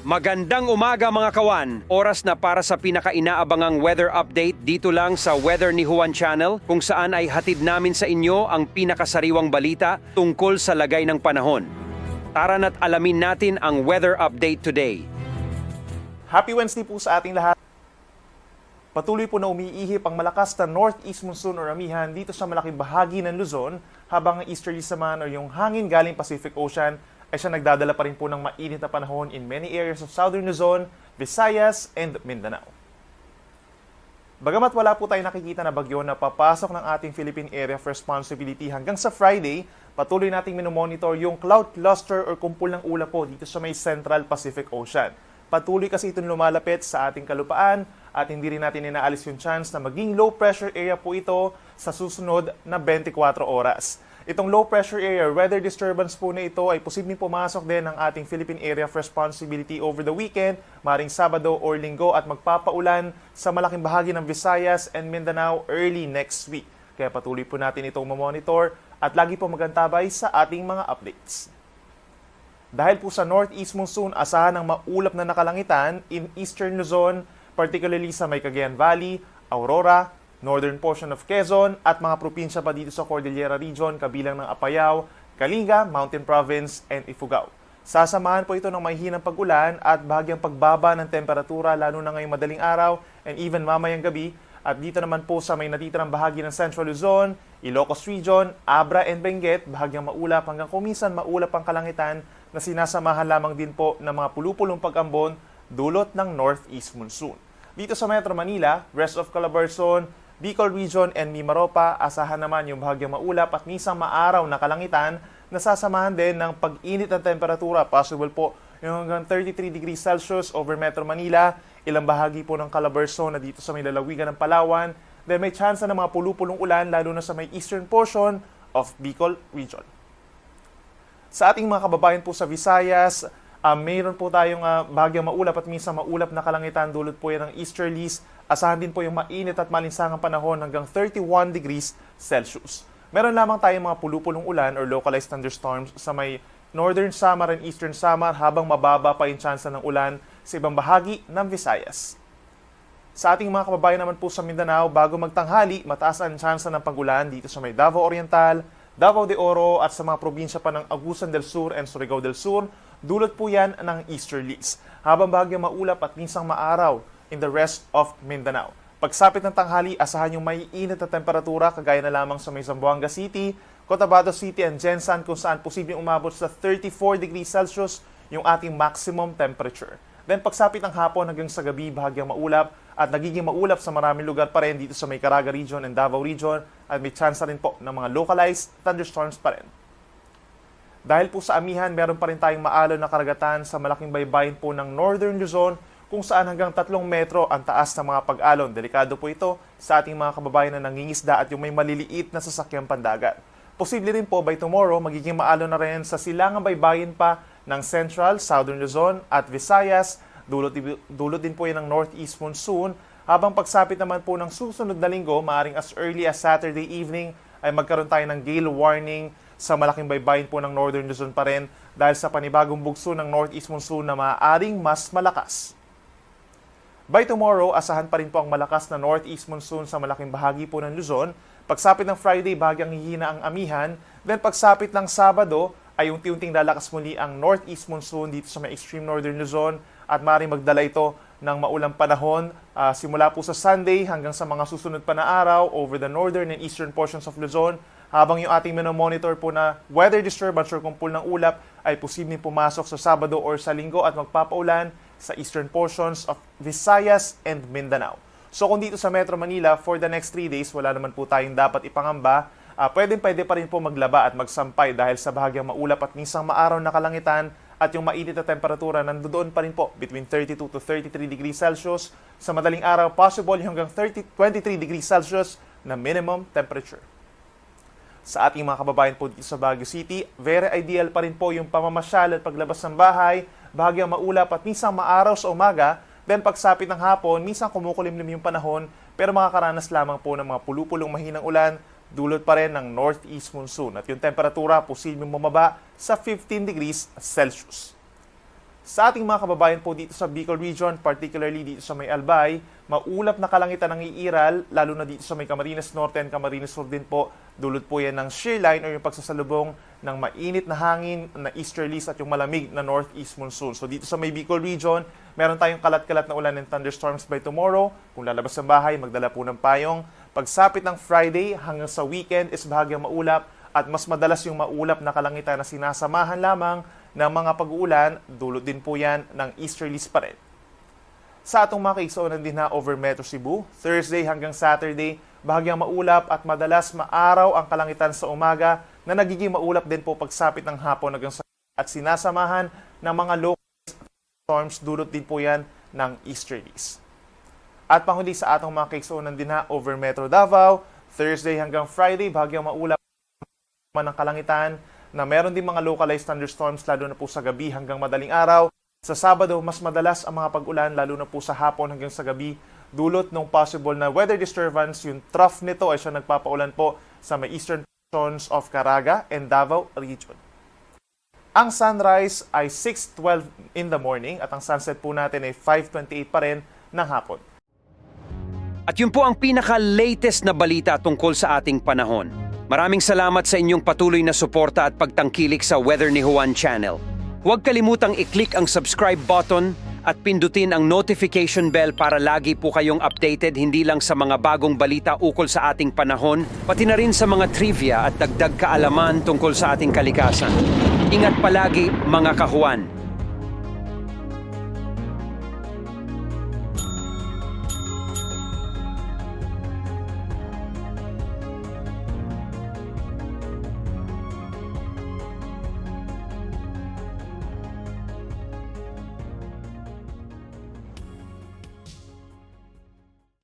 Magandang umaga mga kawan! Oras na para sa pinaka-inaabangang weather update dito lang sa Weather ni Juan Channel kung saan ay hatid namin sa inyo ang pinakasariwang balita tungkol sa lagay ng panahon. Tara na't alamin natin ang weather update today. Happy Wednesday po sa ating lahat. Patuloy po na umiihip ang malakas na northeast monsoon o amihan dito sa malaking bahagi ng Luzon habang ang easterly naman o yung hangin galing Pacific Ocean ay siya nagdadala pa rin po ng mainit na panahon in many areas of southern Luzon, Visayas, and Mindanao. Bagamat wala po tayo nakikita na bagyo na papasok ng ating Philippine Area of Responsibility hanggang sa Friday, patuloy nating minomonitor yung cloud cluster or kumpul ng ulap po dito sa may Central Pacific Ocean. Patuloy kasi itong lumalapit sa ating kalupaan at hindi rin natin inaalis yung chance na maging low pressure area po ito sa susunod na 24 oras. Itong low pressure area, weather disturbance po na ito ay posibleng pumasok din ng ating Philippine Area of Responsibility over the weekend, maring Sabado or Linggo at magpapaulan sa malaking bahagi ng Visayas and Mindanao early next week. Kaya patuloy po natin itong mamonitor at lagi po magantabay sa ating mga updates. Dahil po sa northeast monsoon, asahan ng maulap na nakalangitan in eastern Luzon, particularly sa may Cagayan Valley, Aurora, northern portion of Quezon at mga probinsya pa dito sa Cordillera Region kabilang ng Apayao, Kalinga, Mountain Province, and Ifugao. Sasamahan po ito ng mahihinang pag-ulan at bahagyang pagbaba ng temperatura lalo na ngayong madaling araw and even mamayang gabi. At dito naman po sa may natitirang bahagi ng Central Luzon, Ilocos Region, Abra and Benguet, bahagyang maulap hanggang kuminsan maulap ang kalangitan na sinasamahan lamang din po ng mga pulupulong pag-ambon dulot ng northeast monsoon. Dito sa Metro Manila, rest of Calabarzon, Bicol Region and Mimaropa, asahan naman yung bahagyang maulap at minsan maaraw na kalangitan na sasamahan din ng pag-init ng temperatura. Possible po yung hanggang 33 degrees Celsius over Metro Manila, ilang bahagi po ng Calabarzon na dito sa may lalawigan ng Palawan. Then may chance na ng mga pulupulong ulan lalo na sa may eastern portion of Bicol Region. Sa ating mga kababayan po sa Visayas, mayroon po tayong bahagyang maulap at minsan maulap na kalangitan dulot po yan ng easterlies. Asahan din po yung mainit at malinsangang panahon hanggang 31 degrees Celsius. Meron lamang tayong mga pulupulong ulan or localized thunderstorms sa may northern Samar and eastern Samar habang mababa pa yung tsansa ng ulan sa ibang bahagi ng Visayas. Sa ating mga kababayan naman po sa Mindanao, bago magtanghali, mataas ang tsansa ng pag-ulan dito sa may Davao Oriental, Davao de Oro at sa mga probinsya pa ng Agusan del Sur and Surigao del Sur, dulot po yan ng easterlies. Habang bahagyang maulap at minsang maaraw in the rest of Mindanao. Pagsapit ng tanghali, asahan yung may init na temperatura kagaya na lamang sa may Zamboanga City, Cotabato City and Jensan kung saan posibleng umabot sa 34 degrees Celsius yung ating maximum temperature. Then pagsapit ng hapon hanggang sa gabi, bahagyang maulap at nagiging maulap sa maraming lugar pa rin dito sa may Caraga Region and Davao Region at may chance rin po ng mga localized thunderstorms pa rin. Dahil po sa amihan, meron pa rin tayong maalon na karagatan sa malaking baybayin po ng Northern Luzon kung saan hanggang 3 metro ang taas ng mga pag-alon. Delikado po ito sa ating mga kababayan na nangingisda at yung may maliliit na sasakyang pandagat. Posible rin po by tomorrow magiging maalon na rin sa silangang baybayin pa ng Central, Southern Luzon at Visayas. Dulot din po yan ng northeast monsoon. Habang pagsapit naman po ng susunod na linggo, maaring as early as Saturday evening ay magkaroon tayo ng gale warning sa malaking baybayin po ng Northern Luzon pa rin dahil sa panibagong bugso ng northeast monsoon na maaaring mas malakas. By tomorrow, asahan pa rin po ang malakas na northeast monsoon sa malaking bahagi po ng Luzon. Pagsapit ng Friday, bahagyang hihina ang amihan. Then pagsapit ng Sabado, ay unti-unting lalakas muli ang northeast monsoon dito sa may extreme northern Luzon at maaaring magdala ito ng maulang panahon simula po sa Sunday hanggang sa mga susunod pa na araw over the northern and eastern portions of Luzon. Habang yung ating monitor po na weather disturbance or kumpul ng ulap ay posibleng pumasok sa Sabado or sa Linggo at magpapaulan sa eastern portions of Visayas and Mindanao. So kung dito sa Metro Manila, for the next 3 days, wala naman po tayong dapat ipangamba. Pwede pa rin po maglaba at magsampay dahil sa bahagyang maulap at minsang maaraw na kalangitan at yung mainit na temperatura nandoon pa rin po between 32 to 33 degrees Celsius. Sa madaling araw, possible hanggang 23 degrees Celsius na minimum temperature. Sa ating mga kababayan po dito sa Baguio City, very ideal pa rin po yung pamamasyal at paglabas ng bahay, bahagyang maulap at minsang maaraw sa umaga, then pagsapit ng hapon, minsang kumukulimlim yung panahon, pero makakaranas lamang po ng mga pulupulong mahinang ulan, dulot pa rin ng northeast monsoon at yung temperatura posibleng bumaba sa 15 degrees Celsius. Sa ating mga kababayan po dito sa Bicol Region, particularly dito sa may Albay, maulap na kalangitan ng iiral, lalo na dito sa may Camarines Norte and Camarines Sur din po. Dulot po yan ng shear line o yung pagsasalubong ng mainit na hangin na easterlies at yung malamig na northeast monsoon. So dito sa may Bicol Region, meron tayong kalat-kalat na ulan and thunderstorms by tomorrow. Kung lalabas sa bahay, magdala po ng payong. Pagsapit ng Friday hanggang sa weekend is bahagyang maulap at mas madalas yung maulap na kalangitan na sinasamahan lamang ng mga pag-uulan, dulot din po yan ng easterlies pa rin. Sa atong mga kaigsuonan din na over Metro Cebu, Thursday hanggang Saturday, bahagyang maulap at madalas maaraw ang kalangitan sa umaga na nagiging maulap din po pagsapit ng hapon hanggang sa at sinasamahan ng mga local storms, dulot din po yan ng easterlies. At panghuli sa atong mga kaigsuonan din na over Metro Davao, Thursday hanggang Friday, bahagyang maulap ng kalangitan na meron din mga localized thunderstorms lalo na po sa gabi hanggang madaling araw. Sa Sabado, mas madalas ang mga pag-ulan lalo na po sa hapon hanggang sa gabi, dulot ng possible na weather disturbance. Yung trough nito ay siya nagpapaulan po sa may eastern portions of Caraga and Davao region. Ang sunrise ay 6:12 in the morning at ang sunset po natin ay 5:28 pa rin ng hapon. At yun po ang pinaka-latest na balita tungkol sa ating panahon. Maraming salamat sa inyong patuloy na suporta at pagtangkilik sa Weather ni Juan Channel. Huwag kalimutang i-click ang subscribe button at pindutin ang notification bell para lagi po kayong updated hindi lang sa mga bagong balita ukol sa ating panahon, pati na rin sa mga trivia at dagdag kaalaman tungkol sa ating kalikasan. Ingat palagi mga kahuan!